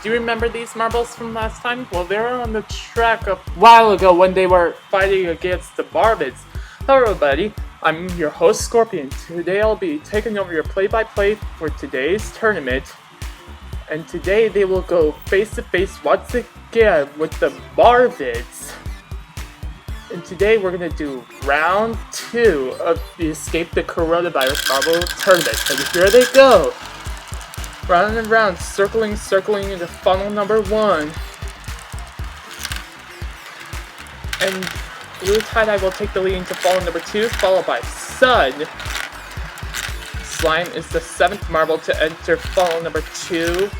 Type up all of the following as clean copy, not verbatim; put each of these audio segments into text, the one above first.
Do you remember these marbles from last time? Well, they were on the track a while ago when they were fighting against the Marvids. Hello everybody, I'm your host Scorpion. Today I'll be taking over your play-by-play for today's tournament. And today they will go face-to-face once again with the Marvids. And today we're going to do round 2 of the Escape the Coronavirus Marble Tournament. And here they go! Round and round, circling into funnel number 1. And Blue Tie-Dye will take the lead into funnel number 2, followed by Sun. Slime is the 7th marble to enter funnel number 2.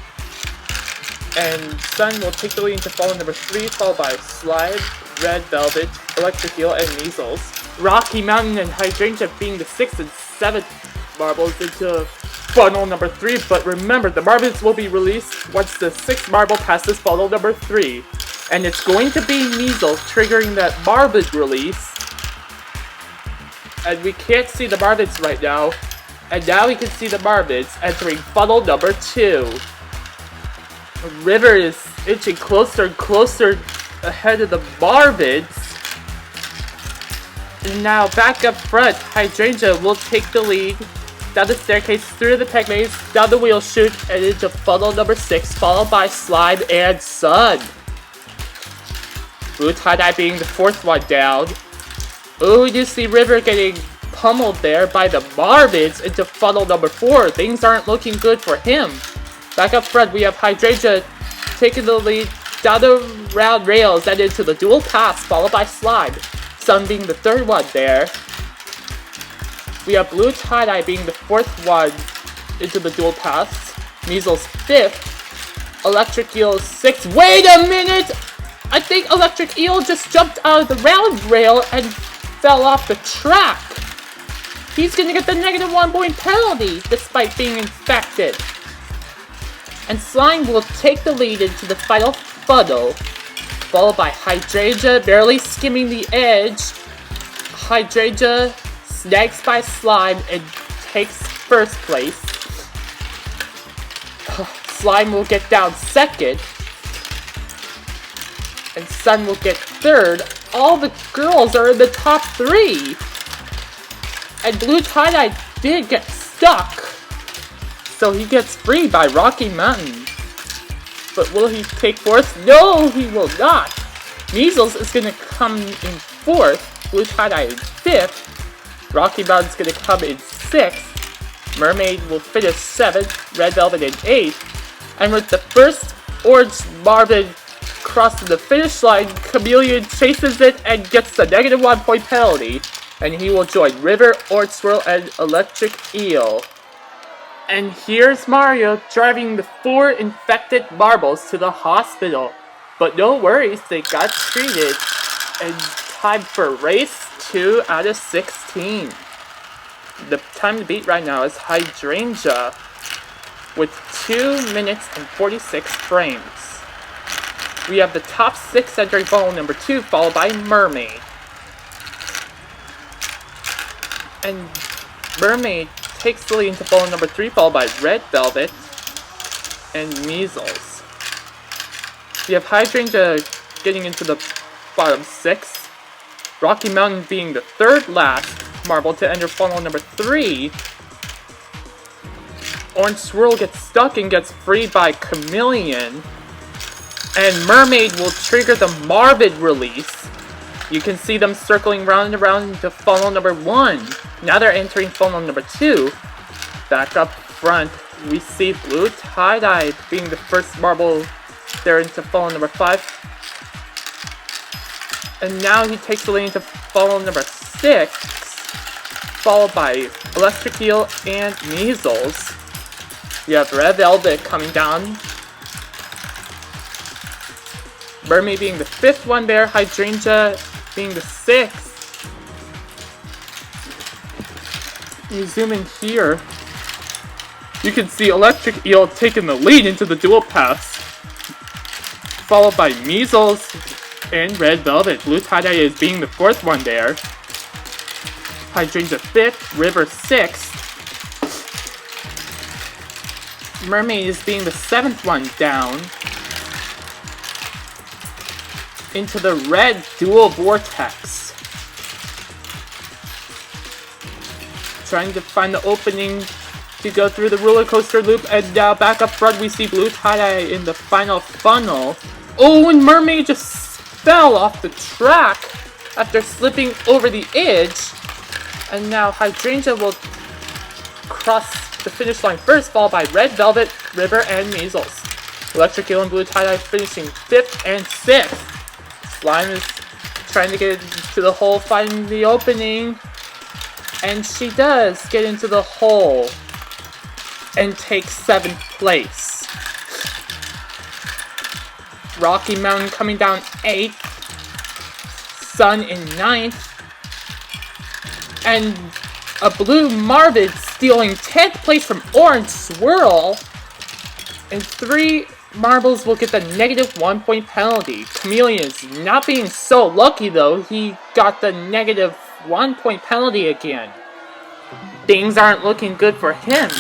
And Sun will take the lead into funnel number 3, followed by Slide, Red Velvet, Electric Eel, and Measles. Rocky Mountain and Hydrangea being the 6th and 7th marbles into funnel number 3, but remember, the Marvids will be released once the 6th marble passes funnel number 3. And it's going to be Measles triggering that Marvid release. And we can't see the Marvids right now. And now we can see the Marvids entering funnel number 2. River is inching closer and closer ahead of the Marvids. And now back up front, Hydrangea will take the lead. Down the staircase, through the tech maze, down the wheel chute, and into funnel number 6, followed by Slime and Sun. Blue Tie-Dye being the 4th one down. Ooh, you see River getting pummeled there by the Marvids into funnel number 4. Things aren't looking good for him. Back up front, we have Hydrangea taking the lead down the round rails and into the dual pass, followed by Slime. Sun being the 3rd one there. We have Blue Tie-Dye being the 4th one into the dual pass. Measles 5th. Electric Eel 6th. Wait a minute! I think Electric Eel just jumped out of the round rail and fell off the track. He's gonna get the -1 point penalty despite being infected. And Slime will take the lead into the final funnel, followed by Hydrangea barely skimming the edge. Hydrangea snags by Slime and takes 1st place. Slime will get down 2nd. And Sun will get 3rd. All the girls are in the top 3. And Blue Tie-Dye did get stuck. So he gets freed by Rocky Mountain. But will he take 4th? No, he will not. Measles is going to come in 4th. Blue Tie-Dye in 5th. Rocky Mountain's gonna come in 6th. Mermaid will finish 7th. Red Velvet in 8th. And with the first orange Marvid crossing the finish line, Chameleon chases it and gets the -1 point penalty. And he will join River, Orange Swirl, and Electric Eel. And here's Mario driving the 4 infected marbles to the hospital. But no worries, they got treated. And time for race 2 out of 16. The time to beat right now is Hydrangea with 2 minutes and 46 frames. We have the top 6 entering funnel number 2, followed by Mermaid. And Mermaid takes the lead into funnel number 3, followed by Red Velvet and Measles. We have Hydrangea getting into the bottom 6. Rocky Mountain being the 3rd last marble to enter funnel number 3. Orange Swirl gets stuck and gets freed by Chameleon. And Mermaid will trigger the Marvid release. You can see them circling round and round into funnel number 1. Now they're entering funnel number 2. Back up front, we see Blue Tie-Dye being the 1st marble there into funnel number 5. And now he takes the lead into funnel number 6, followed by Electric Eel and Measles. We have Red Velvet coming down. Mermaid being the 5th one there, Hydrangea being the 6th. You zoom in here, you can see Electric Eel taking the lead into the dual pass, followed by Measles and Red Velvet. Blue Tie-Dye is being the 4th one there. Hydrangea 5th, River 6th. Mermaid is being the 7th one down. Into the red dual vortex. Trying to find the opening to go through the roller coaster loop, and now back up front we see Blue Tie-Dye in the final funnel. Oh, and Mermaid just fell off the track after slipping over the edge. And now Hydrangea will cross the finish line first, followed by Red Velvet, River, and Measles. Electric Eel and Blue Tie-Dye finishing 5th and 6th. Slime is trying to get into the hole, finding the opening. And she does get into the hole and take 7th place. Rocky Mountain coming down 8th. Sun in 9th. And a blue Marvid stealing 10th place from Orange Swirl. And 3 marbles will get the -1 point penalty. Chameleon is not being so lucky though. He got the -1 point penalty again. Things aren't looking good for him.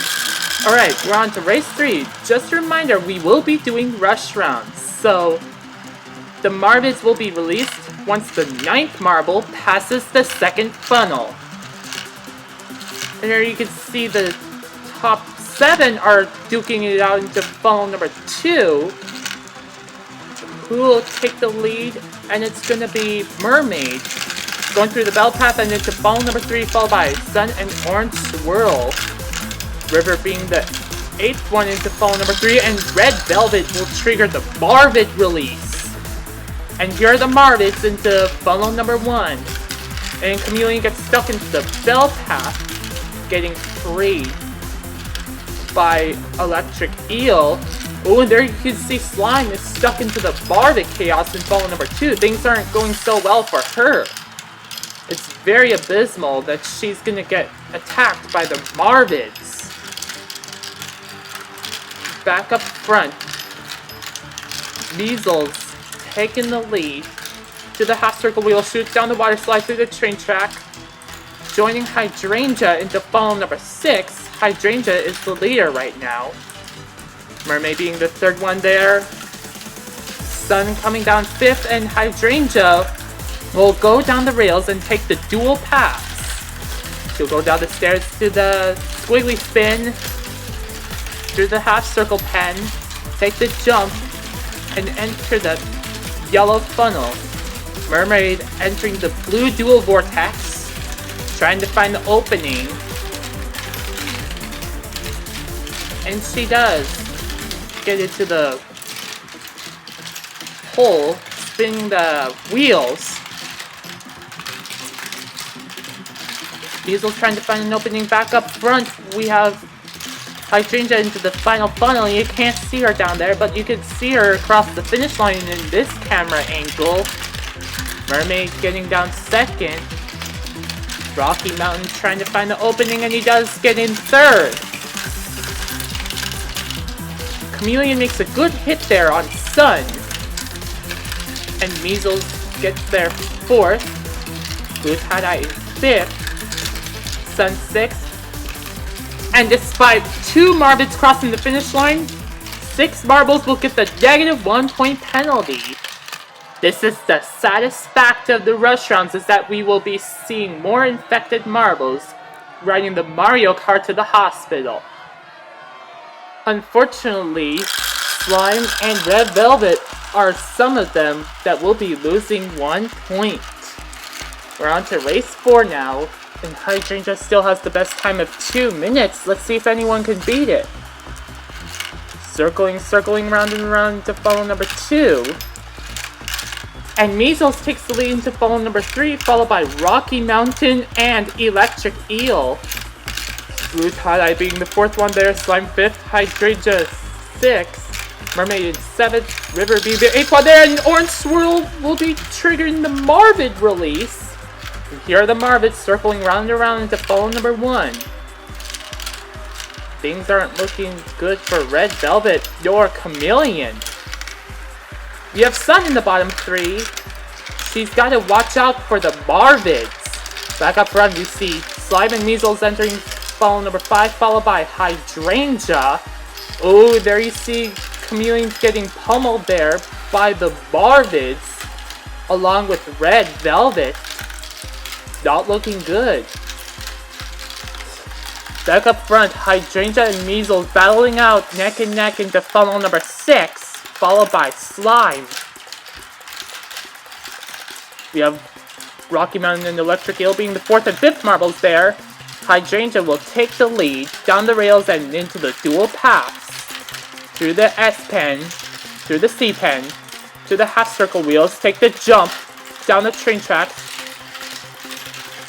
Alright, we're on to race 3. Just a reminder, we will be doing rush rounds. So, the Marvids will be released once the 9th marble passes the 2nd funnel. And here you can see the top 7 are duking it out into funnel number 2. Who will take the lead? And it's going to be Mermaid. Going through the bell path and into funnel number 3, followed by Sun and Orange Swirl. River being the 8th one into funnel number 3, and Red Velvet will trigger the Marvid release. And here are the Marvids into funnel number 1. And Chameleon gets stuck into the bell path, getting freed by Electric Eel. Oh, and there you can see Slime is stuck into the Marvid chaos in funnel number 2. Things aren't going so well for her. It's very abysmal that she's gonna get attacked by the Marvids. Back up front, Measles taking the lead to the half circle wheel, shoots down the water slide through the train track. Joining Hydrangea into funnel number 6. Hydrangea is the leader right now. Mermaid being the 3rd one there. Sun coming down 5th, and Hydrangea will go down the rails and take the dual pass. She'll go down the stairs to the squiggly spin, through the half circle pen, take the jump, and enter the yellow funnel. Mermaid entering the blue dual vortex, trying to find the opening. And she does get into the hole, spinning the wheels. Measles trying to find an opening. Back up front, we have Hydrangea into the final funnel. You can't see her down there, but you can see her across the finish line in this camera angle. Mermaid getting down 2nd. Rocky Mountain trying to find the opening, and he does get in 3rd. Chameleon makes a good hit there on Sun. And Measles gets there 4th. Blue Tie-Dye is 5th. Sun 6th. And despite 2 Marvids crossing the finish line, 6 marbles will get the -1 point penalty. This is the saddest fact of the rush rounds, is that we will be seeing more infected marbles riding the Mario Kart to the hospital. Unfortunately, Slime and Red Velvet are some of them that will be losing 1 point. We're on to race 4 now, and Hydrangea still has the best time of 2 minutes. Let's see if anyone can beat it. Circling round and round to funnel number 2. And Measles takes the lead into funnel number 3, followed by Rocky Mountain and Electric Eel. Blue Tie-Dye being the 4th one there, Slime 5th, Hydrangea 6th, Mermaid in 7th, River being the 8th one there, and Orange Swirl will be triggering the Marvid release. And here are the Marvids circling round and round into funnel number 1. Things aren't looking good for Red Velvet nor Chameleon. We have Sun in the bottom 3. She's got to watch out for the Marvids. Back up front, you see Slime and Measles entering funnel number 5, followed by Hydrangea. Oh, there you see Chameleon's getting pummeled there by the Marvids, along with Red Velvet. Not looking good. Back up front, Hydrangea and Measles battling out neck and neck into funnel number 6, followed by Slime. We have Rocky Mountain and Electric Eel being the 4th and 5th marbles there. Hydrangea will take the lead down the rails and into the dual paths. Through the S-pen, through the C-pen, to the half-circle wheels, take the jump down the train tracks,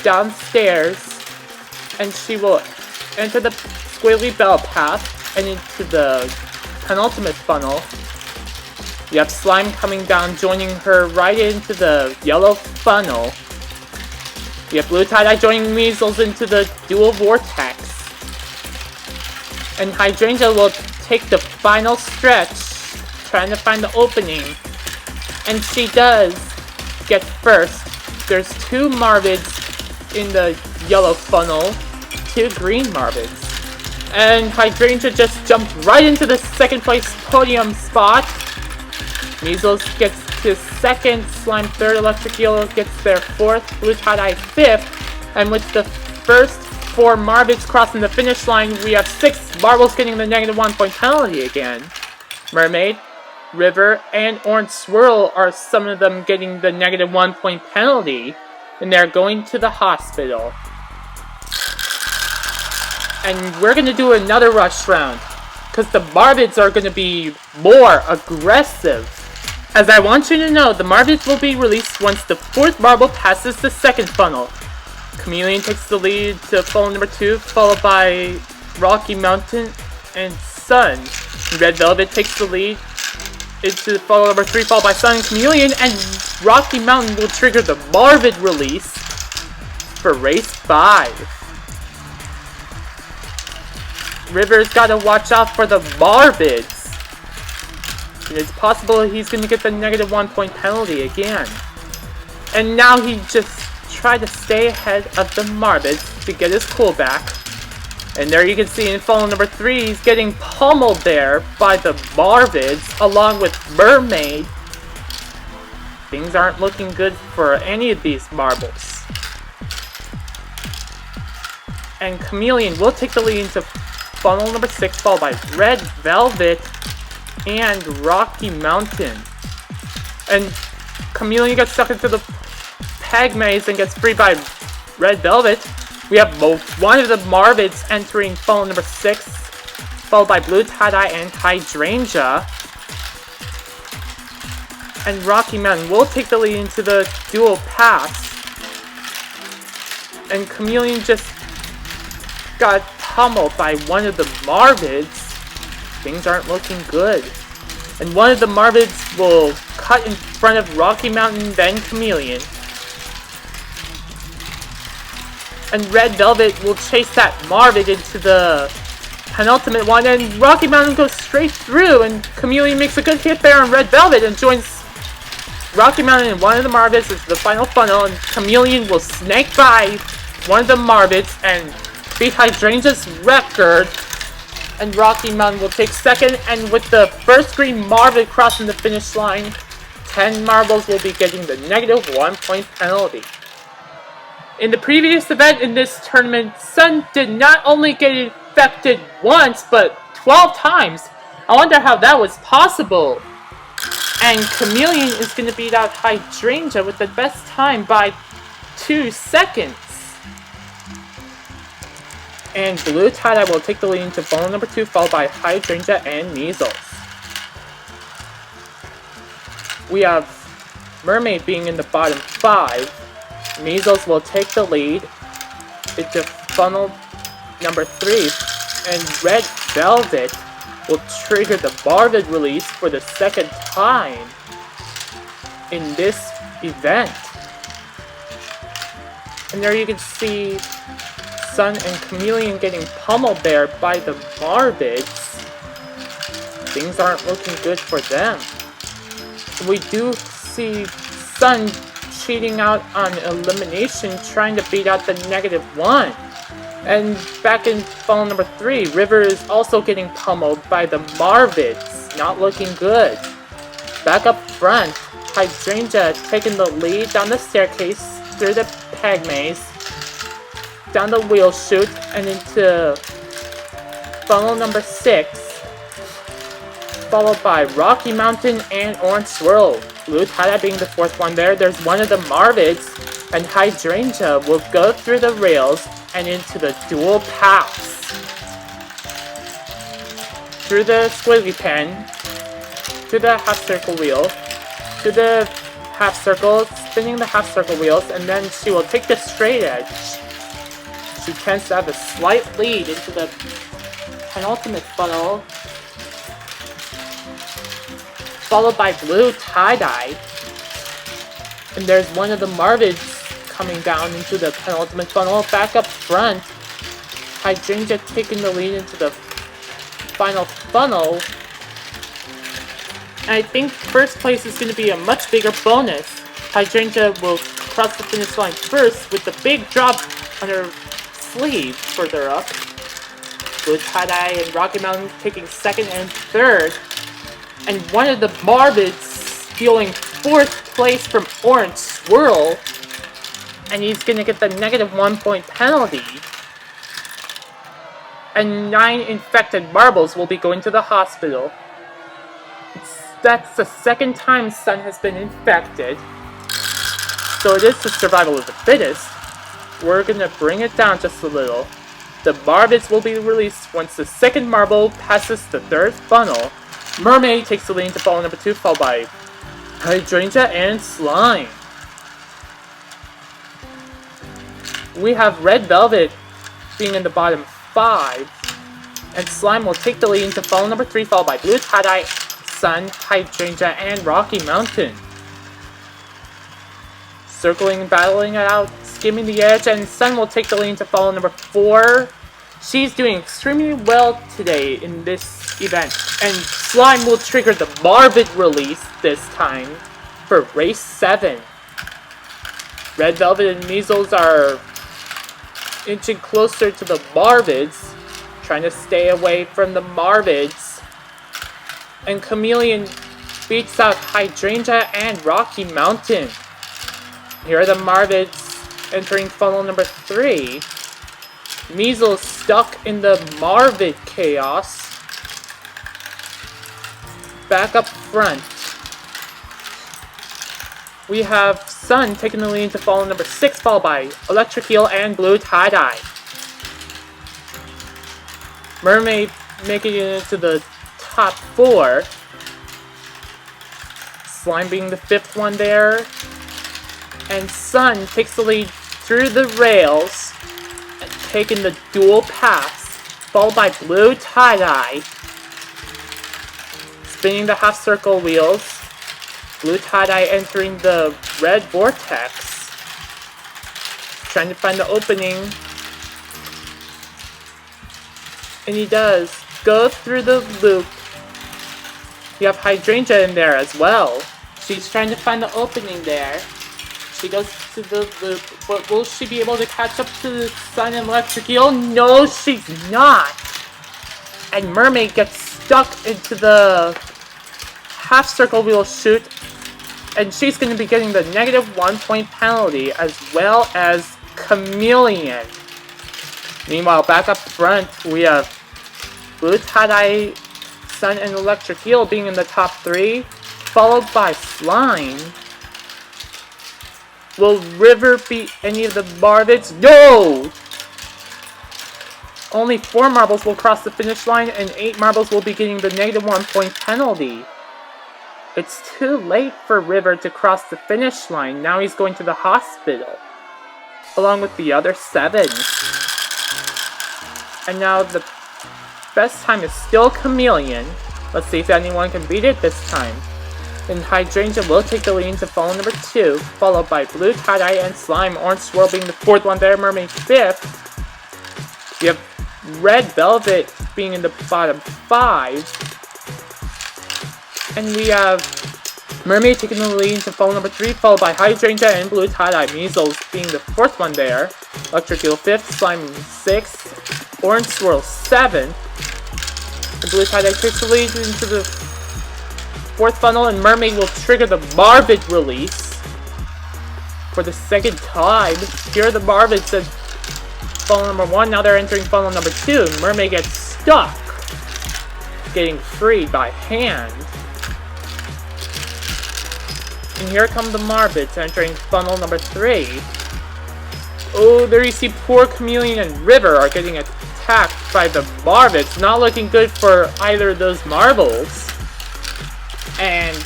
downstairs, and she will enter the squiggly bell path and into the penultimate funnel. We have Slime coming down, joining her right into the yellow funnel. We have Blue Tie-Dye joining Measles into the dual vortex. And Hydrangea will take the final stretch, trying to find the opening. And she does get first. There's 2 Marvids in the yellow funnel, 2 green Marvids. And Hydrangea just jumped right into the 2nd place podium spot. Measles gets to 2nd, Slime 3rd, Electric Eel gets their 4th, Blue Tie-Dye 5th. And with the first 4 Marvids crossing the finish line, we have 6 marbles getting the -1 point penalty again. Mermaid, River, and Orange Swirl are some of them getting the -1 point penalty, and they're going to the hospital. And we're going to do another rush round, because the Marvids are going to be more aggressive. As I want you to know, the Marvids will be released once the 4th marble passes the 2nd funnel. Chameleon takes the lead to funnel number 2, followed by Rocky Mountain and Sun. Red Velvet takes the lead into funnel number 3, followed by Sun and Chameleon, and Rocky Mountain will trigger the Marvid release for race 5. River's gotta watch out for the Marvids. It's possible he's going to get the -1 point penalty again. And now he just tried to stay ahead of the Marvids to get his cool back. And there you can see in funnel number 3, he's getting pummeled there by the Marvids along with Mermaid. Things aren't looking good for any of these marbles. And Chameleon will take the lead into funnel number 6, followed by Red Velvet and Rocky Mountain. And Chameleon gets stuck into the peg maze and gets freed by Red Velvet. We have one of the Marvids entering funnel number 6, followed by Blue Tie-Dye and Hydrangea. And Rocky Mountain will take the lead into the dual paths. And Chameleon just got pummeled by one of the Marvids. Things aren't looking good. And one of the Marvids will cut in front of Rocky Mountain, then Chameleon. And Red Velvet will chase that Marvid into the penultimate one, and Rocky Mountain goes straight through, and Chameleon makes a good hit there on Red Velvet and joins Rocky Mountain and one of the Marvids into the final funnel, and Chameleon will snake by one of the Marvids and beat Hydrangea's record. And Rocky Mountain will take 2nd, and with the first green Marvid crossing the finish line, 10 marbles will be getting the -1 point penalty. In the previous event in this tournament, Sun did not only get infected once, but 12 times. I wonder how that was possible. And Chameleon is going to beat out Hydrangea with the best time by 2 seconds. And Blue Tie-Dye will take the lead into funnel number 2, followed by Hydrangea and Measles. We have Mermaid being in the bottom 5. Measles will take the lead into funnel number 3. And Red Velvet will trigger the Marvid release for the 2nd time in this event. And there you can see Sun and Chameleon getting pummeled there by the Marvids. Things aren't looking good for them. We do see Sun cheating out on elimination, trying to beat out the -1. And back in funnel number 3, River is also getting pummeled by the Marvids. Not looking good. Back up front, Hydrangea taking the lead down the staircase, through the peg maze, down the wheel chute, and into funnel number 6, followed by Rocky Mountain and Orange Swirl. Blue Tie-Dye being the 4th one there. There's one of the Marvids, and Hydrangea will go through the rails and into the dual paths. Through the squiggly pen, to the half circle wheel, to the half circle, spinning the half circle wheels, and then she will take the straight edge. She tends to have a slight lead into the penultimate funnel, followed by Blue Tie-Dye. And there's one of the Marvids coming down into the penultimate funnel. Back up front, Hydrangea taking the lead into the final funnel. And I think first place is going to be a much bigger bonus. Hydrangea will cross the finish line first with the big drop on her sleeve further up. Blue Tie-Dye and Rocky Mountain taking 2nd and 3rd. And one of the Marvids stealing 4th place from Orange Swirl. And he's going to get the -1 point penalty. And 9 infected marbles will be going to the hospital. That's the 2nd time Sun has been infected. So it is the survival of the fittest. We're going to bring it down just a little. The Marvids will be released once the 2nd marble passes the 3rd funnel. Mermaid takes the lead into funnel number 2, followed by Hydrangea and Slime. We have Red Velvet being in the bottom 5, and Slime will take the lead into funnel number 3, followed by Blue Tie-Dye, Sun, Hydrangea, and Rocky Mountain. Circling and battling it out, skimming the edge, and Sun will take the lead into funnel number 4. She's doing extremely well today in this event, and Slime will trigger the Marvid release this time for race 7. Red Velvet and Measles are inching closer to the Marvids, trying to stay away from the Marvids. And Chameleon beats out Hydrangea and Rocky Mountain. Here are the Marvids entering funnel number 3. Measles stuck in the Marvid chaos. Back up front, we have Sun taking the lead into funnel number 6, followed by Electric Eel and Blue Tie-Dye. Mermaid making it into the top 4. Slime being the 5th one there. And Sun takes the lead through the rails, and taking the dual paths, followed by Blue Tie-Dye. Spinning the half circle wheels. Blue Tie-Dye entering the red vortex. Trying to find the opening. And he does. Go through the loop. You have Hydrangea in there as well. She's trying to find the opening there. She goes to the loop, but will she be able to catch up to the Sun and Electric Eel? No, she's not! And Mermaid gets stuck into the half circle wheel chute, and she's going to be getting the -1 point penalty, as well as Chameleon. Meanwhile, back up front, we have Blue Tie-Dye, Sun, and Electric Eel being in the top 3, followed by Slime. Will River beat any of the Marvids? No! Only 4 marbles will cross the finish line, and 8 marbles will be getting the -1 point penalty. It's too late for River to cross the finish line. Now he's going to the hospital, along with the other 7. And now the best time is still Chameleon. Let's see if anyone can beat it this time. And Hydrangea will take the lead into funnel number 2, followed by Blue Tie-Dye and Slime. Orange Swirl being the 4th one there, Mermaid 5th. We have Red Velvet being in the bottom 5. And we have Mermaid taking the lead into funnel number 3, followed by Hydrangea and Blue Tie-Dye. Measles being the 4th one there. Electric Eel 5th, Slime 6th, Orange Swirl 7th. And Blue Tie-Dye takes the lead into the 4th funnel, and Mermaid will trigger the Marvid release for the 2nd time. Here are the Marvids at funnel number 1, now they're entering funnel number 2. Mermaid gets stuck, getting freed by hand. And here come the Marvids entering funnel number 3. Oh, there you see poor Chameleon and River are getting attacked by the Marvids. Not looking good for either of those marbles. And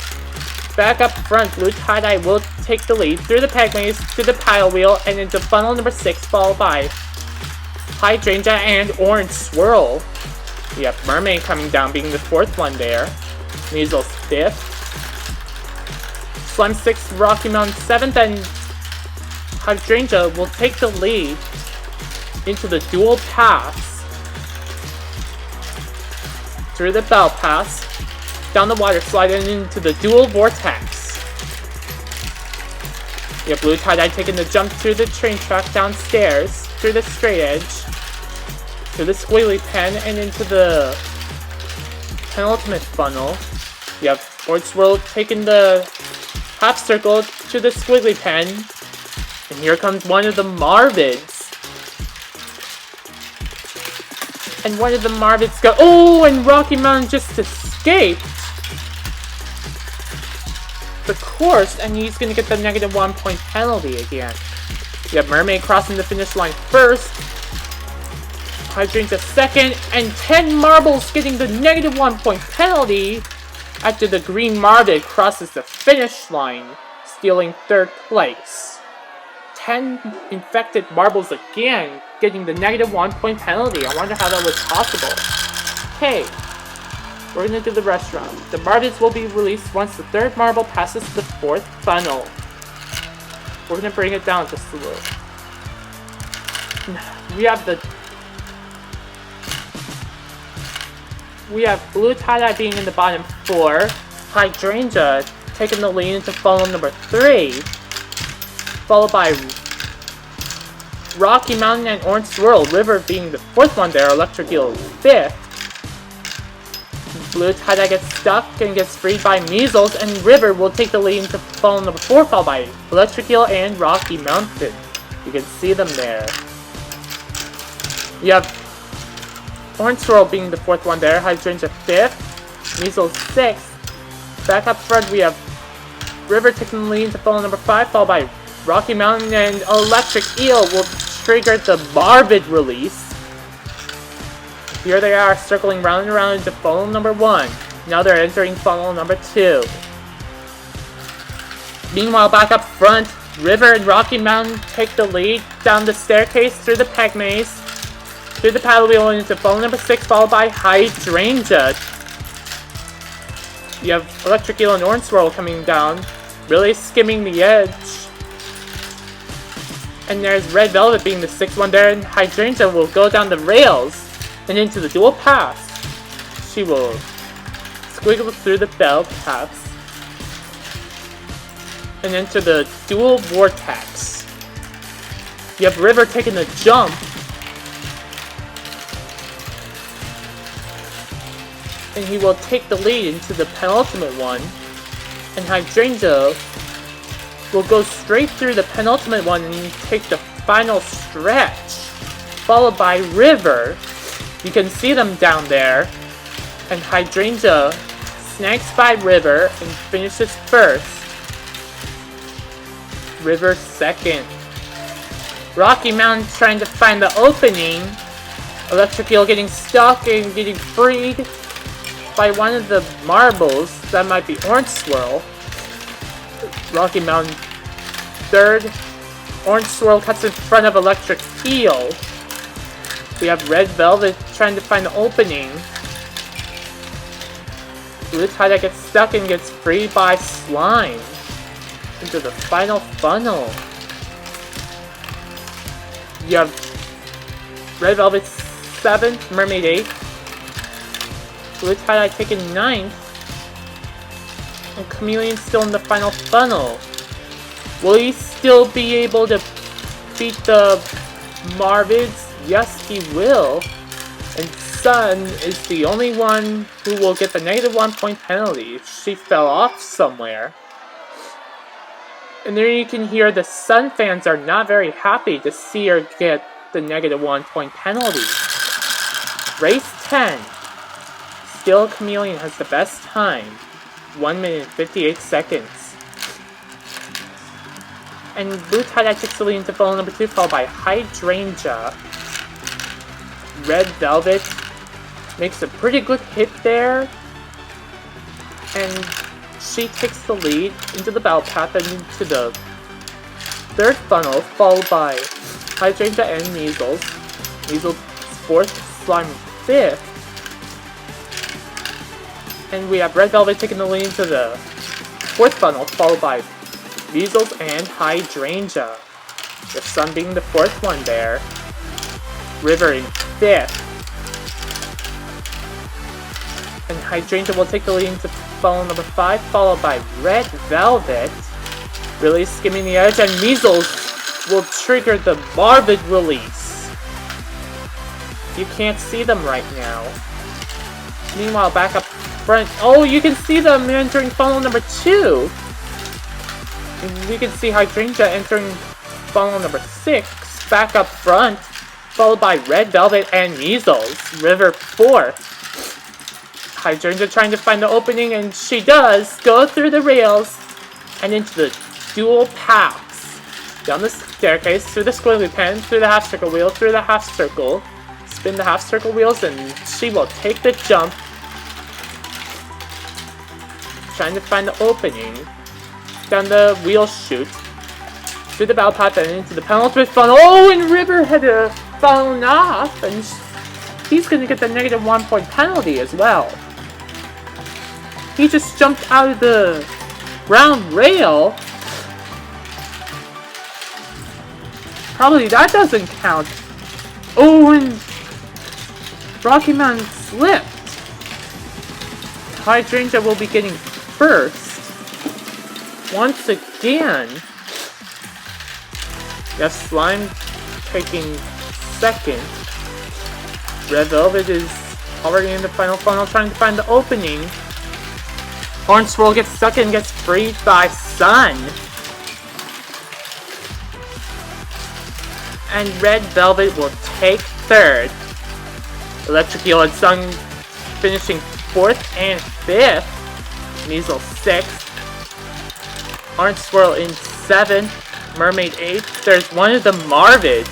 back up front, Blue Tie-Dye will take the lead through the peg maze to the pile wheel and into funnel number 6, followed by Hydrangea and Orange Swirl. We have Mermaid coming down, being the 4th one there. Measles 5th. Slime 6th, Rocky Mountain 7th, and Hydrangea will take the lead into the dual pass. Through the bell pass, down the water slide, and into the dual vortex. We have Blue Tie-Dye taking the jump through the train track downstairs, through the straight edge, through the squiggly pen, and into the penultimate funnel. We have Orange Swirl taking the half circle to the squiggly pen, and here comes one of the Marvids. And one of the Marvids go, oh, and Rocky Mountain just escaped the course, and he's gonna get the -1 point penalty again. We have Mermaid crossing the finish line first, Hydrangea 2nd, and 10 marbles getting the -1 point penalty after the green Marvid crosses the finish line, stealing 3rd place. 10 infected marbles again, getting the -1 point penalty. I wonder how that was possible. Hey, we're gonna do the restaurant. The Marvids will be released once the 3rd marble passes the 4th funnel. We're gonna bring it down just a little. We have Blue Tie-Dye being in the bottom 4, Hydrangea taking the lead into funnel number 3, followed by Rocky Mountain and Orange Swirl, River being the 4th one there, Electric Eel 5th. Blue Tie-Dye gets stuck and gets freed by Measles, and River will take the lead into funnel number 4, followed by Electric Eel and Rocky Mountain. You can see them there. You have Orange Swirl being the 4th one there, Hydrangea 5th, Measles 6th. Back up front, we have River taking the lead into funnel number 5, followed by Rocky Mountain, and Electric Eel will trigger the Marvid release. Here they are, circling round and round into funnel number 1. Now they're entering funnel number 2. Meanwhile, back up front, River and Rocky Mountain take the lead down the staircase through the peg maze, through the paddle wheel into funnel number 6, followed by Hydrangea. You have Electric Eel and Orange Swirl coming down, really skimming the edge. And there's Red Velvet being the 6th one there, and Hydrangea will go down the rails and into the dual pass. She will squiggle through the bell pass and enter the dual vortex. You have River taking the jump, and he will take the lead into the penultimate one, and Hydrangea will go straight through the penultimate one and take the final stretch, followed by River. You can see them down there, and Hydrangea snags by River and finishes first. River 2nd. Rocky Mountain trying to find the opening. Electric Eel getting stuck and getting freed by one of the marbles. That might be Orange Swirl. Rocky Mountain 3rd. Orange Swirl cuts in front of Electric Eel. We have Red Velvet trying to find the opening. Blue Tie-Dye gets stuck and gets freed by Slime into the final funnel. You have Red Velvet 7th, Mermaid 8th. Blue Tie-Dye taking 9th. And Chameleon's still in the final funnel. Will he still be able to beat the Marvids? Yes, he will. And Sun is the only one who will get the -1 point penalty. She fell off somewhere. And there you can hear the Sun fans are not very happy to see her get the -1 point penalty. Race 10. Still, Chameleon has the best time. 1 minute 58 seconds. And Blue Tie-Dye takes the lead into funnel number 2, followed by Hydrangea. Red Velvet makes a pretty good hit there. And she takes the lead into the battle path and into the third funnel, followed by Hydrangea and Measles. Measles 4th, Slime 5th. And we have Red Velvet taking the lead into the 4th funnel, followed by Measles and Hydrangea. The Sun being the 4th one there. River in 5th. And Hydrangea will take the lead into funnel number 5, followed by Red Velvet. Really skimming the edge, and Measles will trigger the Marvid release. You can't see them right now. Meanwhile, back up front. Oh, you can see them entering funnel number 2. And you can see Hydrangea entering funnel number 6. Back up front, followed by Red Velvet and Measles. River 4th. Hydrangea trying to find the opening, and she does go through the rails and into the dual paths. Down the staircase, through the squiggly pen, through the half circle wheel, through the half circle. Spin the half circle wheels, and she will take the jump. Trying to find the opening. Down the wheel chute. Through the battle path and into the penultimate funnel. Oh, and River had to fallen off, and he's going to get the -1 point penalty as well. He just jumped out of the ground rail. Probably that doesn't count. Oh, and Rocky Mountain slipped. Hydrangea will be getting first. Once again. Yes, Slime taking second. Red Velvet is already in the final funnel trying to find the opening. Orange Swirl gets stuck and gets freed by Sun. And Red Velvet will take third. Electric Eel and Sun finishing 4th and 5th. Measles 6th. Orange Swirl in 7th. Mermaid 8th. There's one of the Marvids.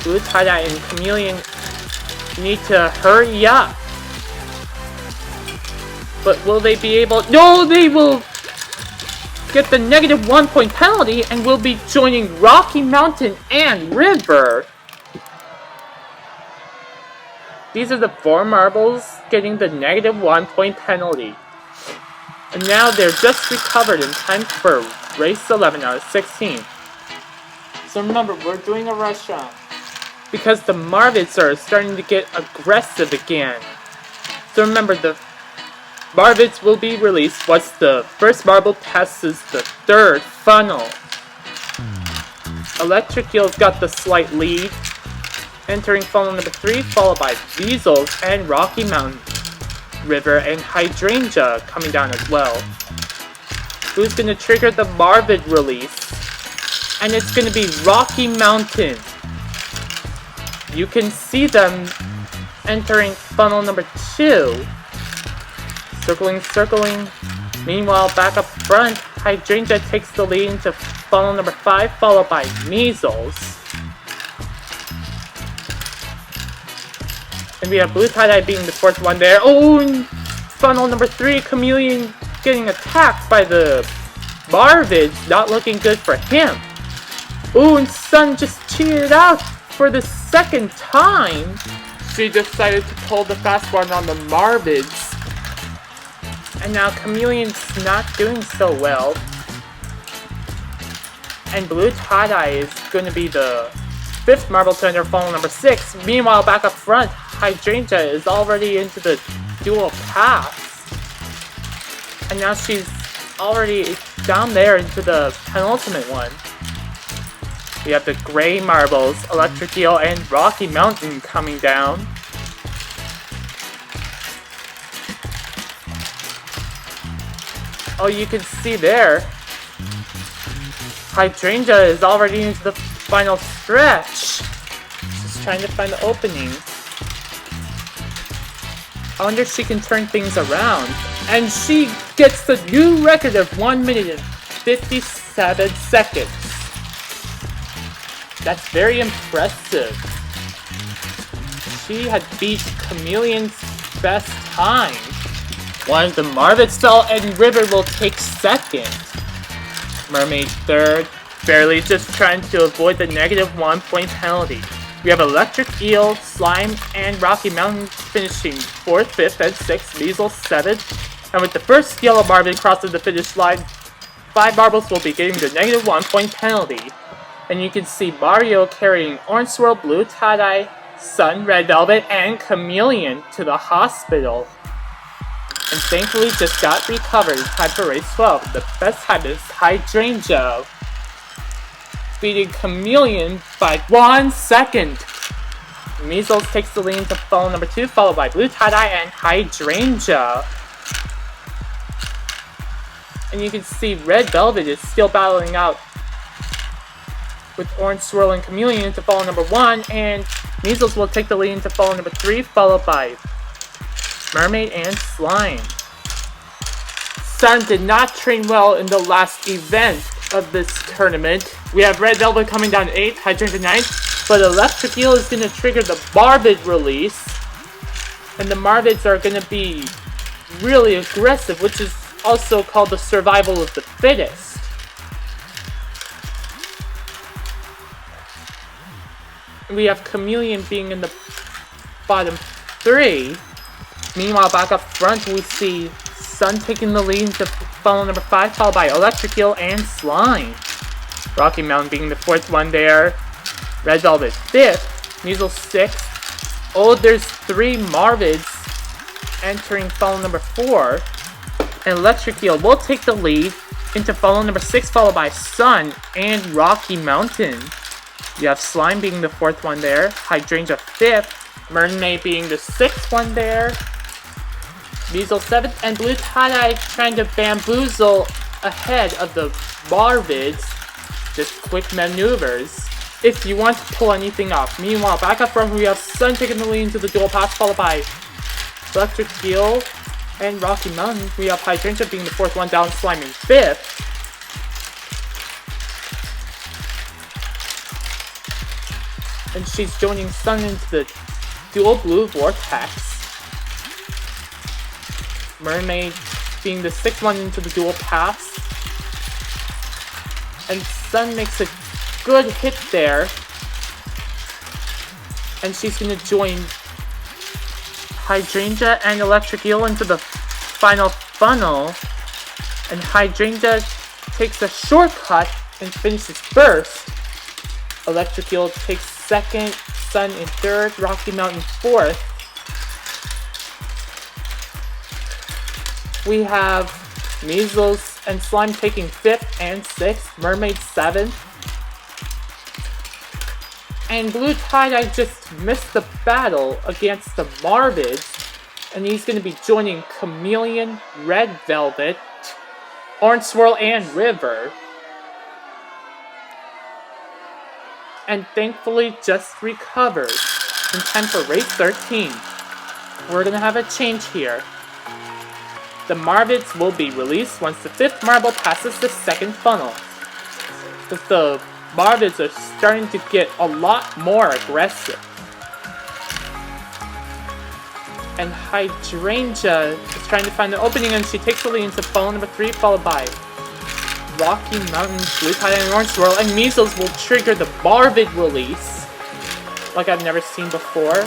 Blue Tie-Dye and Chameleon need to hurry up. But will they be able... No, they will get the -1 point penalty and will be joining Rocky Mountain and River. These are the 4 marbles getting the -1 point penalty. And now they're just recovered in time for race 11 out of 16. So remember, we're doing a rush on. Because the Marvids are starting to get aggressive again. So remember, the Marvids will be released once the first marble passes the 3rd funnel. Electric Eel's got the slight lead. Entering funnel number 3, followed by Measles and Rocky Mountain. River and Hydrangea coming down as well. Who's going to trigger the Marvid release? And it's going to be Rocky Mountain. You can see them entering funnel number 2. Circling, circling. Meanwhile, back up front, Hydrangea takes the lead into funnel number 5, followed by Measles. And we have Blue Tie-Dye being the 4th one there. Oh, and funnel number 3, Chameleon getting attacked by the Marvids. Not looking good for him. Oh, and Sun just cheated out for the 2nd time. She decided to pull the fast one on the Marvids. And now Chameleon's not doing so well. And Blue Tie-Dye is going to be the 5th marble to enter funnel number 6. Meanwhile, back up front, Hydrangea is already into the dual paths. And now she's already down there into the penultimate one. We have the gray marbles, Electric Eel, and Rocky Mountain coming down. Oh, you can see there, Hydrangea is already into the final stretch. She's trying to find the opening. I wonder if she can turn things around. And she gets the new record of 1 minute and 57 seconds. That's very impressive. She had beat Chameleon's best time. One of the Marvids fell and River will take second. Mermaid third, barely just trying to avoid the -1 point penalty. We have Electric Eel, Slime, and Rocky Mountain finishing 4th, 5th, and 6th, Measles 7th. And with the first yellow Marvid crossing the finish line, 5 marbles will be getting the -1 point penalty. And you can see Mario carrying Orange Swirl, Blue Tie-Dye, Sun, Red Velvet, and Chameleon to the hospital. And thankfully just got recovered in time for race 12. The best time is Hydrangea, beating Chameleon by 1 second. Measles takes the lead into funnel number 2, followed by Blue Tie-Dye and Hydrangea. And you can see Red Velvet is still battling out with Orange Swirl and Chameleon into funnel number 1, and Measles will take the lead into funnel number 3, followed by Mermaid and Slime. Sun did not train well in the last event of this tournament. We have Red Velvet coming down 8th, Hydrangea 9th, but Electric Eel is going to trigger the Marvid release. And the Marvids are going to be really aggressive, which is also called the survival of the fittest. We have Chameleon being in the bottom 3. Meanwhile, back up front, we see Sun taking the lead into funnel number 5, followed by Electric Eel and Slime. Rocky Mountain being the 4th one there. Red Velvet 5th. Measles 6th. Oh, there's 3 Marvids entering funnel number 4. And Electric Eel will take the lead into funnel number 6, followed by Sun and Rocky Mountain. You have Slime being the 4th one there. Hydrangea 5th. Mermaid being the 6th one there. Measles 7th, and Blue Tie-Dye trying to bamboozle ahead of the Marvids. Just quick maneuvers if you want to pull anything off. Meanwhile, back up front, we have Sun taking the lead into the dual pass, followed by Electric Eel and Rocky Mountain. We have Hydrangea being the 4th one down, Slime in 5th. And she's joining Sun into the dual blue vortex. Mermaid being the 6th one into the dual pass. And Sun makes a good hit there. And she's going to join Hydrangea and Electric Eel into the final funnel. And Hydrangea takes a shortcut and finishes first. Electric Eel takes 2nd, Sun in 3rd, Rocky Mountain 4th. We have Measles and Slime taking 5th and 6th, Mermaid 7th. And Blue Tie-Dye just missed the battle against the Marvids. And he's going to be joining Chameleon, Red Velvet, Orange Swirl, and River. And thankfully just recovered in time for race 13. We're going to have a change here. The Marvids will be released once the 5th marble passes the 2nd funnel. But the Marvids are starting to get a lot more aggressive. And Hydrangea is trying to find the opening, and she takes the lead into funnel number 3, followed by Rocky Mountain, Blue Tie-Dye, and Orange Swirl. And Measles will trigger the Marvid release, like I've never seen before.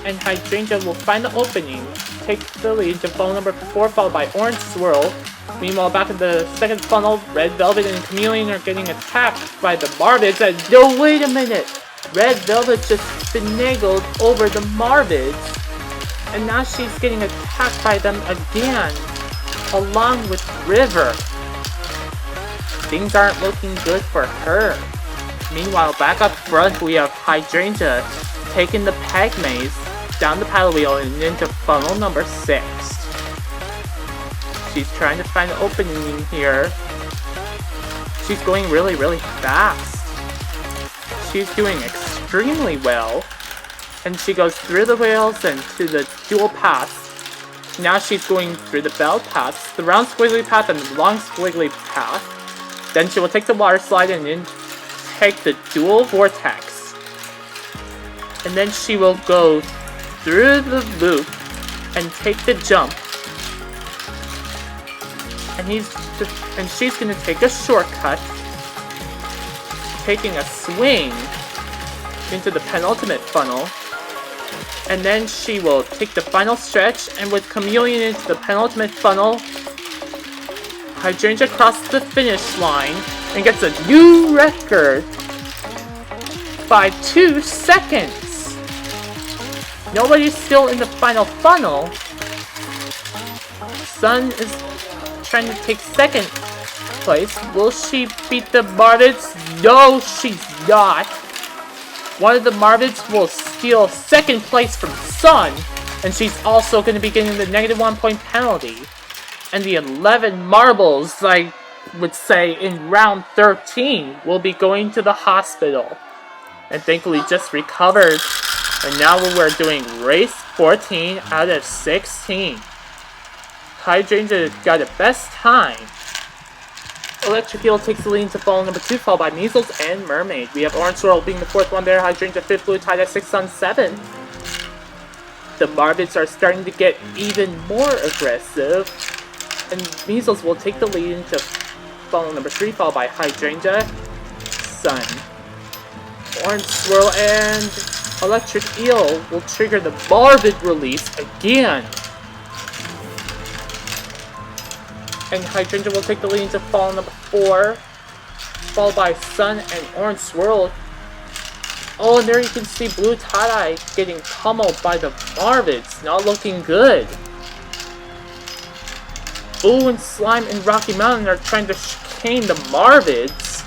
And Hydrangea will find the opening, take the lead into funnel number 4, followed by Orange Swirl. Meanwhile, back in the 2nd funnel, Red Velvet and Chameleon are getting attacked by the Marvids. And no, wait a minute! Red Velvet just finagled over the Marvids. And now she's getting attacked by them again, along with River. Things aren't looking good for her. Meanwhile, back up front, we have Hydrangea taking the peg maze down the paddle wheel and into funnel number 6. She's trying to find an opening here. She's going really, really fast. She's doing extremely well. And she goes through the rails and to the dual paths. Now she's going through the bell paths, the round squiggly path and the long squiggly path. Then she will take the water slide and then take the dual vortex. And then she will go through the loop and take the jump. And she's going to take a shortcut, taking a swing into the penultimate funnel. And then she will take the final stretch, and with Chameleon into the penultimate funnel, Hydrangea crosses the finish line and gets a new record by 2 seconds. Nobody's still in the final funnel. Sun is trying to take second place. Will she beat the Marvids? No, she's not. One of the Marvids will steal second place from Sun, and she's also going to be getting the -1 point penalty. And the 11 marbles, I would say, in round 13 will be going to the hospital. And thankfully just recovered. And now we're doing race 14 out of 16. Hydrangea got the best time. Electric Eel takes the lead into funnel number 2, followed by Measles and Mermaid. We have Orange Swirl being the 4th one there, Hydrangea 5th, Blue tied at 6 on 7. The Marvids are starting to get even more aggressive, and Measles will take the lead into funnel number 3, followed by Hydrangea, Sun. Orange Swirl and Electric Eel will trigger the Marvid release again. And Hydrangea will take the lead into funnel number 4, followed by Sun and Orange Swirl. Oh, and there you can see Blue Tie-Dye getting pummeled by the Marvids. Not looking good. Boo and Slime and Rocky Mountain are trying to chicane the Marvids.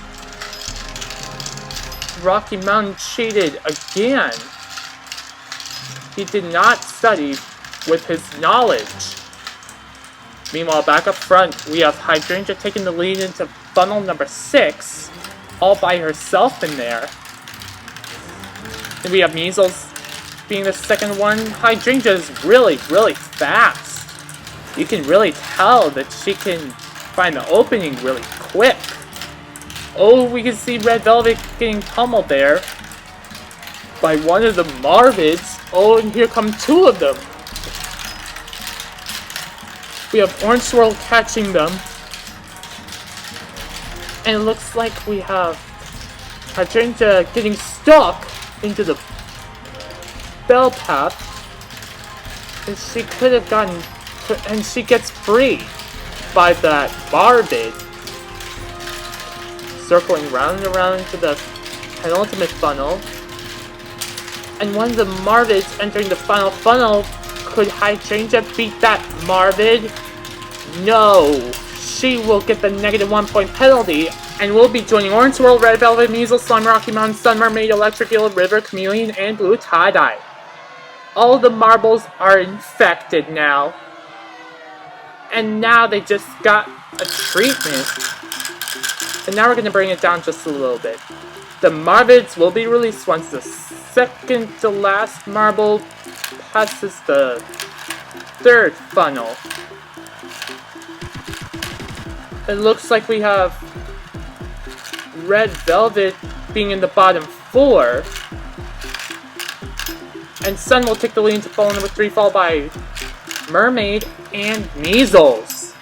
Rocky Mountain cheated again. He did not study with his knowledge. Meanwhile, back up front, we have Hydrangea taking the lead into funnel number 6, all by herself in there. And we have Measles being the second one. Hydrangea is really, really fast. You can really tell that she can find the opening really quick. Oh, we can see Red Velvet getting pummeled there by one of the Marvids. Oh, and here come 2 of them. We have Orange Swirl catching them. And it looks like we have Hydrangea getting stuck into the bell path. And she could have gotten... And she gets free by that Marvid. Circling round and around into the penultimate funnel. And one of the Marvids entering the final funnel. Could Hydrangea beat that Marvid? No! She will get the -1 point penalty, and will be joining Orange Swirl, Red Velvet, Measles, Slime, Rocky Mountain, Sun, Mermaid, Electric Eel, River, Chameleon, and Blue Tie-Dye. All the marbles are infected now. And now they just got a treatment. And now we're going to bring it down just a little bit. The Marvids will be released once the second to last marble passes the 3rd funnel. It looks like we have Red Velvet being in the bottom 4. And Sun will take the lead into funnel number 3, followed by Mermaid and Measles.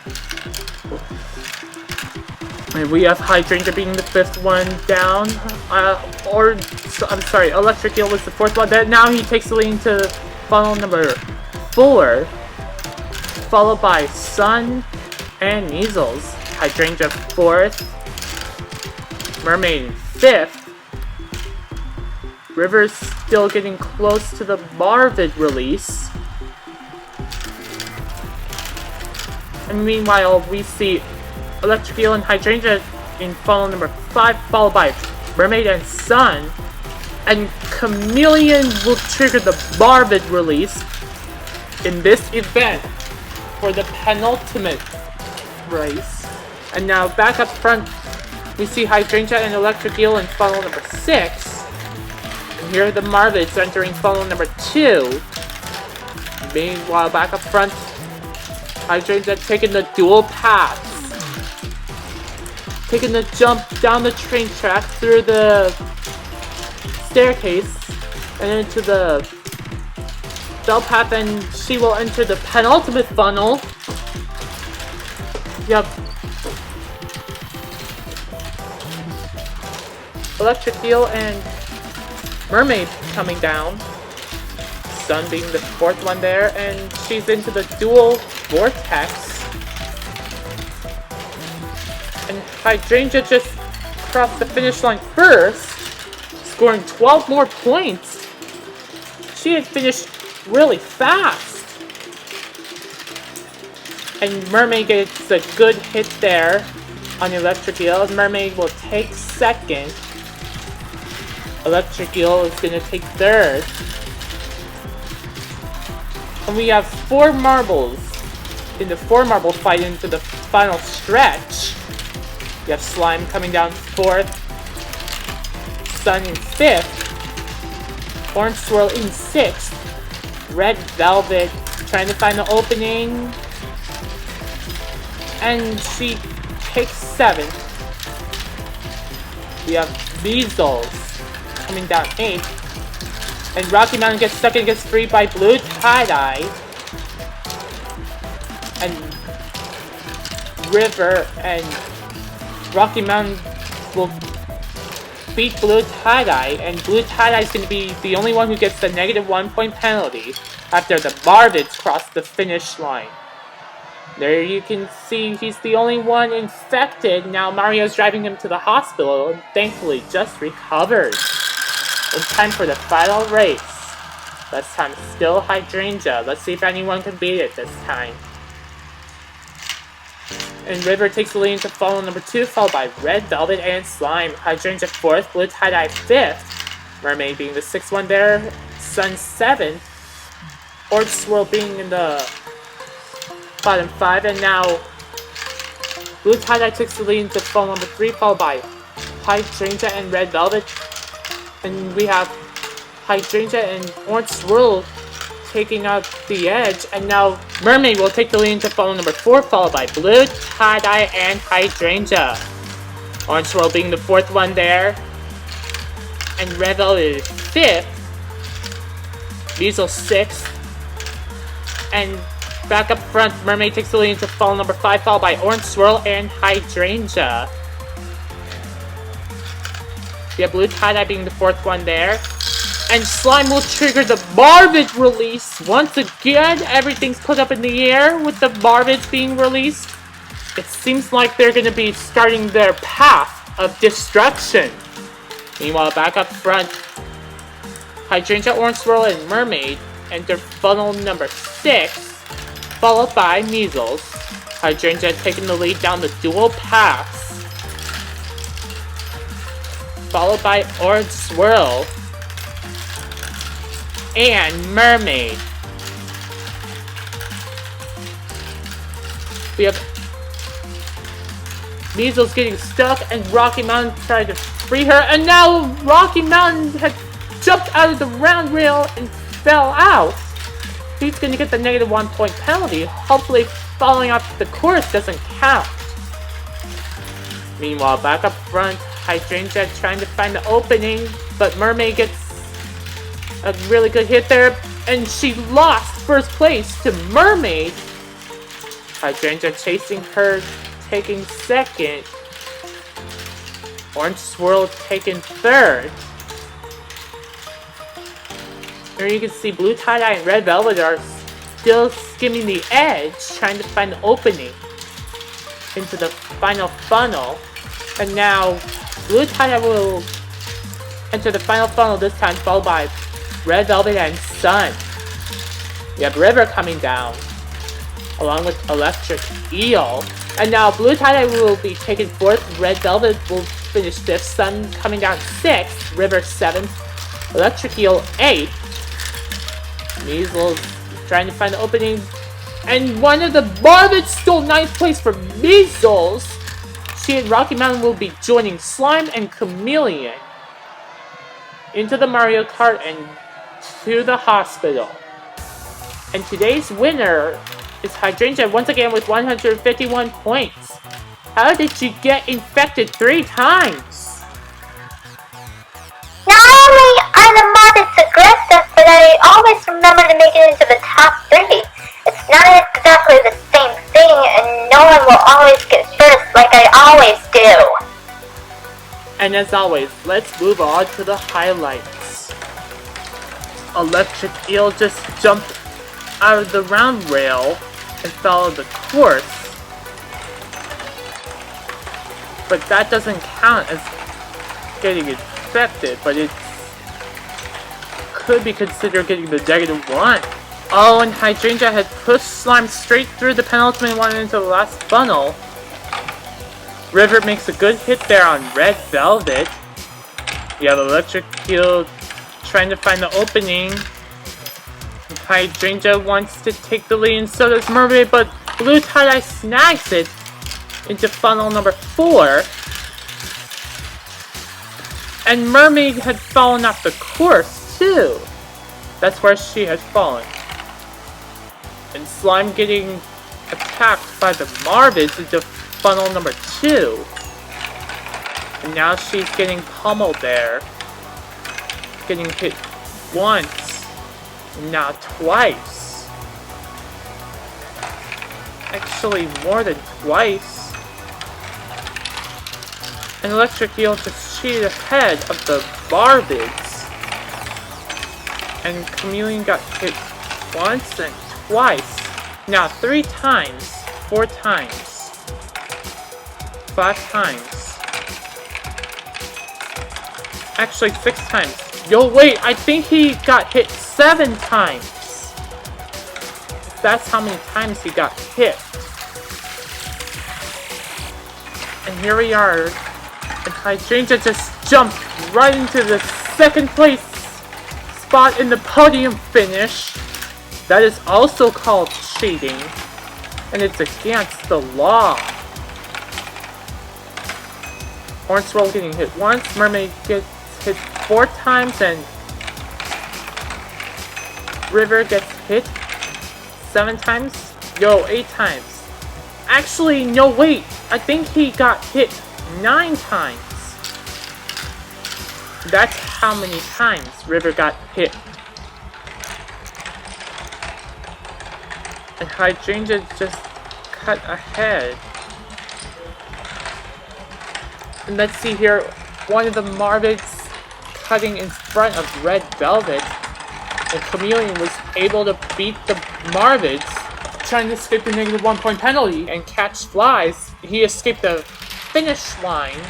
And we have Hydrangea being the 5th one down. I'm sorry, Electric Eel was the 4th one. Then now he takes the lead into funnel number 4, followed by Sun and Measles. Hydrangea 4th, Mermaid 5th. River's still getting close to the Marvid release. And meanwhile, we see Electric Eel and Hydrangea in funnel number 5, followed by Mermaid and Sun. And Chameleon will trigger the Marvid release in this event for the penultimate race. And now back up front, we see Hydrangea and Electric Eel in funnel number 6. And here are the Marvids entering funnel number 2. Meanwhile, back up front, Hydrangea taking the dual paths. Taking the jump down the train track through the staircase and into the bell path, and she will enter the penultimate funnel. Yep. Electric Eel and Mermaid coming down. Sun being the 4th one there, and she's into the dual vortex. And Hydrangea just crossed the finish line first, scoring 12 more points. She had finished really fast. And Mermaid gets a good hit there on Electric Eel. Mermaid will take 2nd. Electric Eel is going to take 3rd. And we have 4 marbles in the 4 marble fight into the final stretch. You have Slime coming down 4th. Sun in 5th. Orange Swirl in 6th. Red Velvet trying to find the opening. And she takes 7th. We have Measles coming down 8th. And Rocky Mountain gets 2nd, gets freed by Blue Tie-Dye. And River and Rocky Mountain will beat Blue Tie-Dye, and Blue Tie-Dye is going to be the only one who gets the -1 point penalty after the Marvids cross the finish line. There you can see he's the only one infected. Now Mario's driving him to the hospital and thankfully just recovered. In time for the final race. This time still Hydrangea. Let's see if anyone can beat it this time. And River takes the lead into funnel number 2, followed by Red Velvet and Slime. Hydrangea 4th, Blue Tie-Dye 5th. Mermaid being the 6th one there. Sun 7th. Orange Swirl being in the bottom 5. And now Blue Tie-Dye takes the lead into funnel number 3, followed by Hydrangea and Red Velvet. And we have Hydrangea and Orange Swirl taking out the edge, and now Mermaid will take the lead into funnel number 4, followed by Blue Tie-Dye and Hydrangea. Orange Swirl being the 4th one there, and Red Velvet is 5th, Measles 6th, and back up front, Mermaid takes the lead into funnel number 5, followed by Orange Swirl and Hydrangea. We have Blue Tie-Dye being the 4th one there. And Slime will trigger the Marvid release. Once again, everything's put up in the air with the Marvids being released. It seems like they're going to be starting their path of destruction. Meanwhile, back up front, Hydrangea, Orange Swirl, and Mermaid enter funnel number 6, followed by Measles. Hydrangea taking the lead down the dual paths, followed by Orange Swirl and Mermaid. We have Measles getting stuck and Rocky Mountain trying to free her, and now Rocky Mountain had jumped out of the round rail and fell out. He's going to get the -1 point penalty. Hopefully falling off the course doesn't count. Meanwhile, back up front, Hydrangea trying to find the opening, but Mermaid gets a really good hit there, and she lost first place to Mermaid. Hydrangea chasing her, taking 2nd. Orange Swirl taking 3rd. Here you can see Blue Tie-Dye and Red Velvet are still skimming the edge, trying to find the opening into the final funnel. And now Blue Tie-Dye will enter the final funnel this time, followed by Red Velvet and Sun. We have River coming down. along with Electric Eel. And now Blue Tie-Dye will be taking 4th, Red Velvet will finish 5th, Sun coming down 6th, River 7th, Electric Eel 8th, Measles trying to find the opening, and one of the Marvid stole 9th place for Measles. She and Rocky Mountain will be joining Slime and Chameleon into the Mario Kart and to the hospital. And today's winner is Hydrangea once again with 151 points. How did she get infected 3 times? Not only are the Marvids aggressive, but I always remember to make it into the top 3. It's not exactly the same thing, and no one will always get first like I always do. And as always, let's move on to the highlights. Electric Eel just jumped out of the round rail and followed the course. But that doesn't count as getting infected, but it could be considered getting the -1. Oh, and Hydrangea had pushed Slime straight through the penultimate one into the last funnel. River makes a good hit there on Red Velvet. You have Electric Eel trying to find the opening. Hydrangea wants to take the lead, and so does Marvid, but Blue Tie-Dye snags it into funnel number 4. And Mermaid had fallen off the course, too. That's where she had fallen. And Slime getting attacked by the Marvids into funnel number 2. And now she's getting pummeled there. Getting hit once. Now twice. Actually, more than twice. And Electric Eel just cheated ahead of the Marvids. And Chameleon got hit once and twice. Now 3 times. 4 times. 5 times. Actually 6 times. Yo, wait, I think he got hit 7 times. That's how many times he got hit. And here we are. And Hydrangea just jumped right into the 2nd place spot in the podium finish. That is also called cheating. And it's against the law. Orange Swirl getting hit once. Mermaid gets hit 4 times, and River gets hit 7 times. Yo, 8 times. Actually, no, wait. I think he got hit 9 times. That's how many times River got hit. And Hydrangea just cut ahead. And let's see here, one of the Marvids cutting in front of Red Velvet. And Chameleon was able to beat the Marvids, trying to escape the -1 point penalty and catch flies. He escaped the finish line.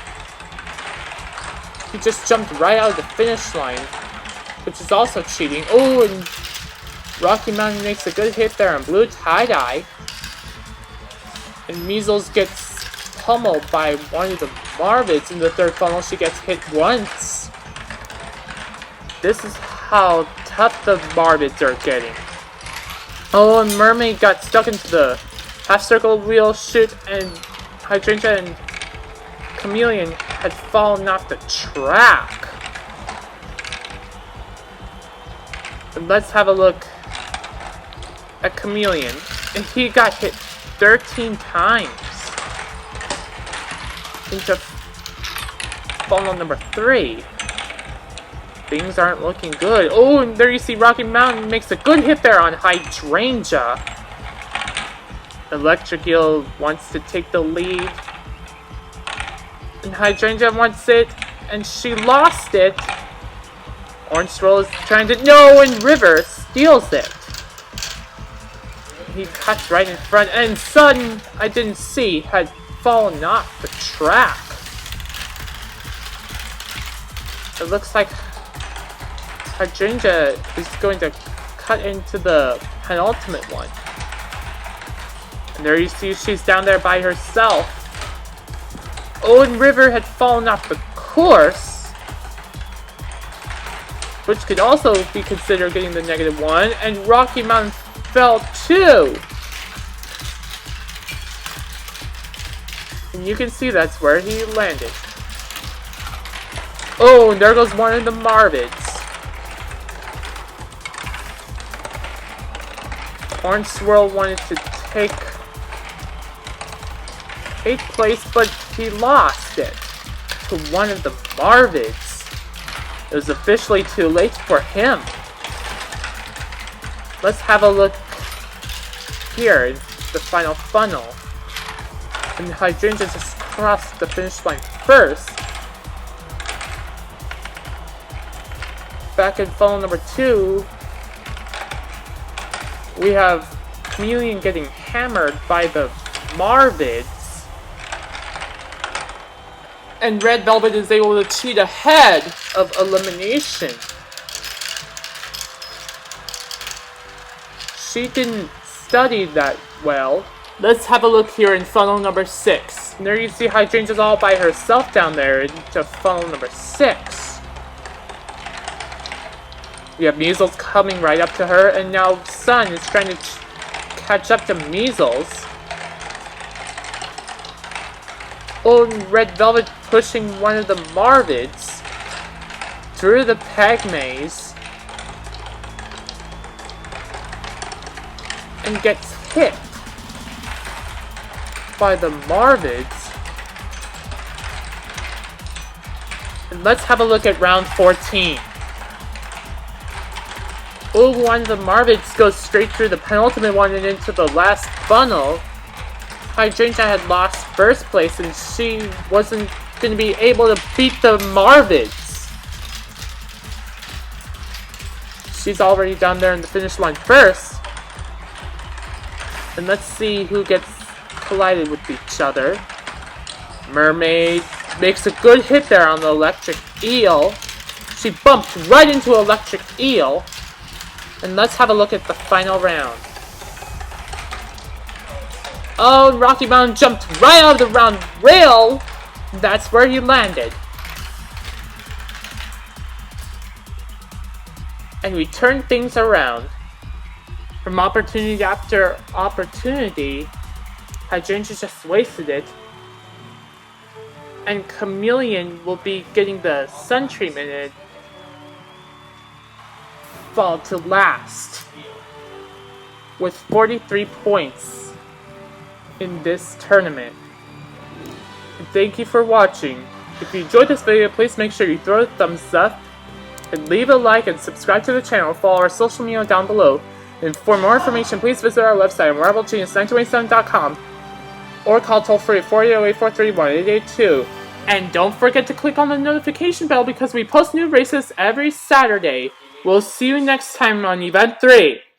He just jumped right out of the finish line, which is also cheating. Oh, and Rocky Mountain makes a good hit there on Blue Tie-Dye. And Measles gets pummeled by one of the Marvids in the 3rd funnel. She gets hit once. This is how tough the Marvids are getting. Oh, and Mermaid got stuck into the half circle wheel chute, and Hydrangea and Chameleon had fallen off the track. And let's have a look at Chameleon. And he got hit 13 times into funnel number 3. Things aren't looking good. Oh, and there you see Rocky Mountain makes a good hit there on Hydrangea. Electric Eel wants to take the lead. And Hydrangea wants it, and she lost it. Orange Swirl is trying to... No, and River steals it. He cuts right in front, and Sun, I didn't see, had fallen off the track. It looks like Hydrangea is going to cut into the penultimate one. And there you see she's down there by herself. Oh, and River had fallen off the course, which could also be considered getting the -1, and Rocky Mountain fell too. And you can see that's where he landed. Oh, and there goes one of the Marvids. Orange Swirl wanted to take 8th place, but he lost it to one of the Marvids. It was officially too late for him. Let's have a look here in the final funnel. And Hydrangea just crossed the finish line first. Back in funnel number 2, we have Chameleon getting hammered by the Marvids. And Red Velvet is able to cheat ahead of elimination. She didn't study that well. Let's have a look here in funnel number 6. And there you see Hydrangea's all by herself down there into funnel number 6. We have Measles coming right up to her, and now Sun is trying to catch up to Measles. Oh, and Red Velvet pushing one of the Marvids through the peg maze and gets hit by the Marvids. And let's have a look at round 14. Oh, one of the Marvids goes straight through the penultimate one and into the last funnel. Hydrangea had lost first place and she wasn't going to be able to beat the Marvids. She's already down there in the finish line first. And let's see who gets collided with each other. Mermaid makes a good hit there on the Electric Eel. She bumped right into Electric Eel. And let's have a look at the final round. Oh, Rocky Mountain jumped right out of the round rail. That's where he landed. And we turned things around. From opportunity after opportunity, Hydrangea just wasted it. And Chameleon will be getting the sun treatment and fall to last with 43 points in this tournament. And thank you for watching. If you enjoyed this video, please make sure you throw a thumbs up and leave a like and subscribe to the channel. Follow our social media down below. And for more information, please visit our website at MarvelGenius927.com or call toll-free at 408-843-1882. And don't forget to click on the notification bell because we post new races every Saturday. We'll see you next time on Event 3.